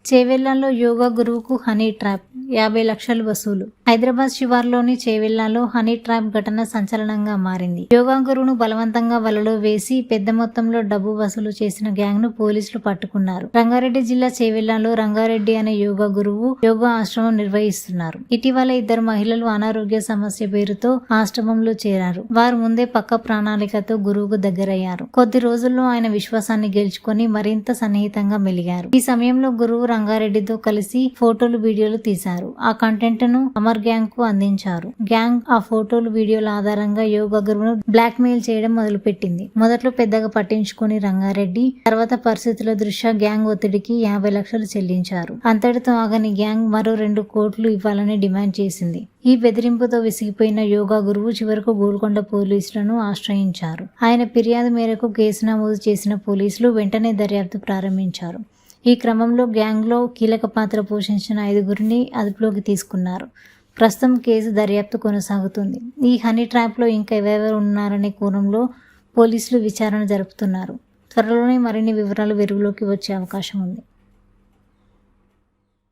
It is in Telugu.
చేవెళ్లలో యోగా గురువుకు హనీ ట్రాప్, 50 లక్షలు వసూలు. హైదరాబాద్ శివార్లోని చేవెళ్లలో హనీ ట్రాప్ ఘటన సంచలనంగా మారింది. యోగా గురువును బలవంతంగా వలలో వేసి పెద్ద మొత్తంలో డబ్బు వసూలు చేసిన గ్యాంగ్ ను పోలీసులు పట్టుకున్నారు. రంగారెడ్డి జిల్లా చేవెళ్లలో రంగారెడ్డి అనే యోగా గురువు యోగా ఆశ్రమం నిర్వహిస్తున్నారు. ఇటీవల 2 మహిళలు అనారోగ్య సమస్య పేరుతో ఆశ్రమంలో చేరారు. వారు ముందే పక్క ప్రణాళికతో గురువుకు దగ్గరయ్యారు. కొద్ది రోజుల్లో ఆయన విశ్వాసాన్ని గెలుచుకొని మరింత సన్నిహితంగా మెలిగారు. ఈ సమయంలో గురువు రంగారెడ్డితో కలిసి ఫోటోలు, వీడియోలు తీశారు. ఆ కంటెంట్ ను అమర్ గ్యాంగ్ కు అందించారు. గ్యాంగ్ ఆ ఫోటోలు, వీడియోల ఆధారంగా యోగా గురువును బ్లాక్ మెయిల్ చేయడం మొదలుపెట్టింది. మొదట్లో పెద్దగా పట్టించుకుని రంగారెడ్డి, తర్వాత పరిస్థితుల దృష్ట్యా గ్యాంగ్ ఒత్తిడికి 50 లక్షలు చెల్లించారు. అంతటితో ఆగని గ్యాంగ్ మరో 2 కోట్లు ఇవ్వాలని డిమాండ్ చేసింది. ఈ బెదిరింపుతో విసిగిపోయిన యోగా గురువు చివరకు గోల్కొండ పోలీసులను ఆశ్రయించారు. ఆయన ఫిర్యాదు మేరకు కేసు నమోదు చేసిన పోలీసులు వెంటనే దర్యాప్తు ప్రారంభించారు. ఈ క్రమంలో గ్యాంగ్లో కీలక పాత్ర పోషించిన 5గురిని అదుపులోకి తీసుకున్నారు. ప్రస్తుతం కేసు దర్యాప్తు కొనసాగుతుంది. ఈ హనీ ట్రాప్లో ఇంకా ఎవరెవరు ఉన్నారనే కోణంలో పోలీసులు విచారణ జరుపుతున్నారు. త్వరలోనే మరిన్ని వివరాలు వెలుగులోకి వచ్చే అవకాశం ఉంది.